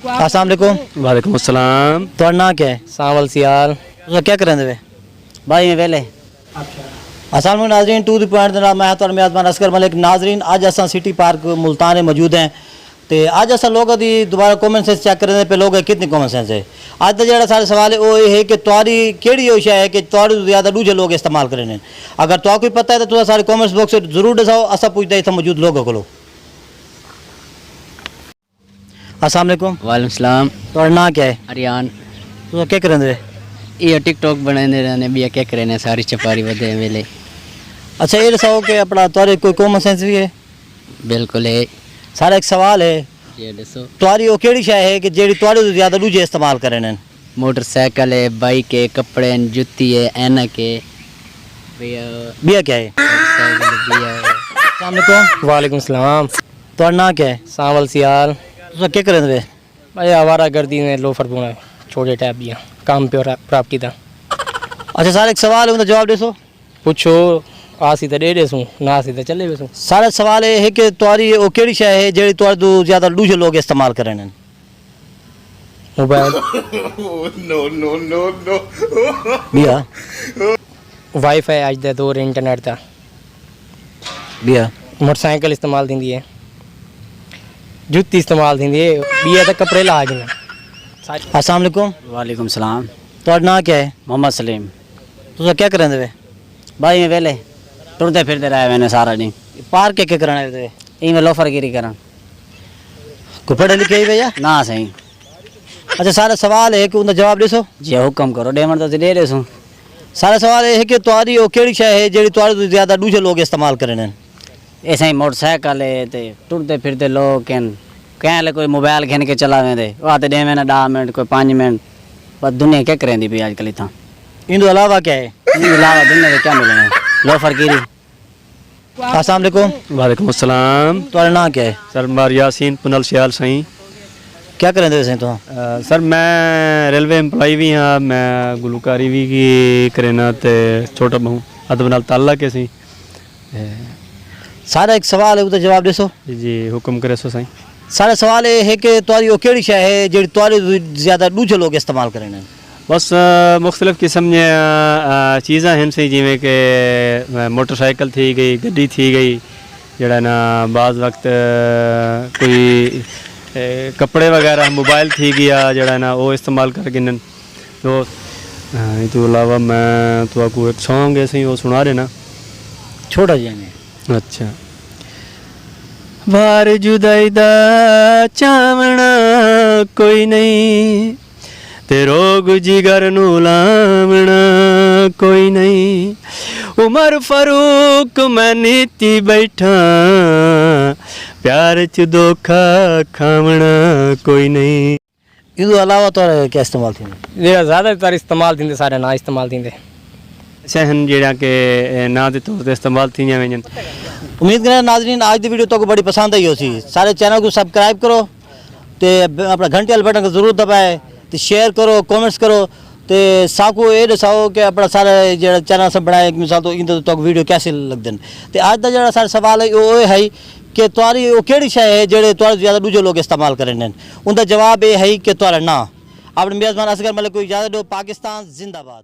अस्सलाम वालेकुम। वालेकुम अस्सलाम। तो नाम क्या है? सावल सियाल तो क्या कर रहे हैं भाई में वेले अस्सलाम वालेकुम नाजरीन, टू द पॉइंट जनाब मैं तो मेज़बान असगर मलिक। नाजरीन आज असा सिटी पार्क मुल्तान मौजूद हैं तो अज अस लोग दी दोबारा कॉमन सेंस चेक करने पे लोग कितनी कॉमन सेंस है। अज का जो सारे सवाल है वो ये है कि तुआरी केड़ी वो शय है कि तुआरी तो ज़्यादा दूजे लोग इस्तेमाल करें। अगर तो कोई पता है तो तुम सारे कॉमेंट्स बॉक्स जरूर दसाओ, असा पूछते इतना मौजूद लोगों को। अस्सलाम वालेकुम। वालेकुम सलाम। तो नाम क्या है? अरियान तो क्या कर रहे हैं? ये टिकटॉक बनाने रहने भी क्या करे सारी चपारी वधे वेले। अच्छा ये दसाओ कि अपना तुआरे कोई कॉमन सेंस भी है? बिल्कुल है। सारा एक सवाल है, ये दसो तुआरी वो केड़ी शय है कि जेड़ी तुआरे तो ज़्यादा दूजे इस्तेमाल करें? मोटरसाइकिल है, बाइक है, कपड़े हैं, जुत्ती है, ऐनक है, बिया क्या है? मोटरसाइकिल है। अस्सलाम वालेकुम। वालेकुम सलाम। तो नाम क्या है? सावल सियाल तो क्या करें वे? भाई आवारा गर्दी ने लोफर पुना छोटे टैप दिया काम पे प्राप्ति था। अच्छा सारा एक सवाल है, उनका जवाब दे सो। पूछो आसी तो दे देसूँ ना आसी तो चले बेसूँ। सारा सवाल ये है कि तुआरी वो केड़ी शय है जेड़ी तुआरे तो ज़्यादा दूजे लोग इस्तेमाल करें? मोबाइल बिया वाईफाई अज दे दौर इंटरनेट का। बिया मोटरसाइकिल इस्तेमाल थी है, जुत्ती इस्तेमाल थी है, बिया तो कपड़े ला गए। अस्सलाम वालेकुम। वालेकुम सलाम। तो नाम क्या है? मोहम्मद सलीम। तो क्या करें वे? भाई में वेले टुरते फिरते रहे मैंने सारा दिन। पार्क क्या कराने वे? इमें लोफरगिरी करा कोई पढ़े लिखे ही भैया? ना सही। अच्छा सारा सवाल है कि उनका जवाब दे सो। जे हुक्म करो डेमर तो दे देसूँ। सारा सवाल ये है कि तुआरी वो केड़ी शय है जेड़ी तुआरे तो ज़्यादा दूजे लोग इस्तेमाल करें? ऐसा ही मोटरसाइकिल है ते टुरते फिरते लोग कहले कोई मोबाइल खेन के चलावे दे वो आते 10 मिनट 10 मिनट कोई 5 मिनट बस दुनिया क्या करें दी भाई आजकल इतना। इन अलावा क्या है? इनके अलावा दुनिया में क्या मिलेगा लोफरगिरी। अस्सलाम वालेकुम। वालेकुम अस्सलाम। तुम्हारा नाम क्या है? सर मार यासीन पुनल सियाल सही। क्या करें थे तो? सर मैं रेलवे एम्प्लॉई भी हाँ, मैं गुलकारी भी की करेना ते छोटा बहु अदब नाल ताल्लुक है सी। सारा एक सवाल है, उसका जवाब दे सो। जी हुक्म करे सो सही। सारा सवाल ये है कि तुआरी वो केड़ी शय है जेड़ी तुआरे तो ज़्यादा दूजे लोग इस्तेमाल करें? बस मुख्तलिफ किस्म चीज़ा हैं सही जिमें कि मोटरसाइकिल थी गई, गड्डी थी गई, जड़ा ना बाज़ वक्त कोई कपड़े वगैरह मोबाइल थी गया जड़ा ना वो इस्तेमाल कर गिनन। तो तो अलावा मैं तो आपको एक सॉन्ग है सही वो सुना रहे ना छोटा जी में। अच्छा वार जुदाई दा चावना कोई नहीं ते रोग जिगर नू लावना कोई नहीं उमर फरूक मैं नीति बैठा प्यार च धोखा खावना कोई नहीं। इस अलावा तो क्या इस्तेमाल थी? ज़्यादातर इस्तेमाल थी सारे ना इस्तेमाल थी सहन जेड़ा के ना के तौर पर इस्तेमाल थी वजन। उम्मीद करें नाजरीन आज की वीडियो तो बड़ी पसंद आई हो सी। सारे चैनल को सब्सक्राइब करो तो अपना घंटे वाले बटन को जरूर दबाए तो शेयर करो कमेंट्स करो तो साकू ये दसाओ कि अपना सारे जो चैनल सब बनाए मिसाल तो इन तो वीडियो कैसे लगते हैं। तो आज का जो सारा सवाल है वो है कि तुआरी वो केड़ी शय है जेड़े तुआरे ज़्यादा दूजे लोग इस्तेमाल करें? उनका जवाब ये है कि तुआरा ना। अपने मेज़बान असगर मलिक को इजाज़त दो। पाकिस्तान जिंदाबाद।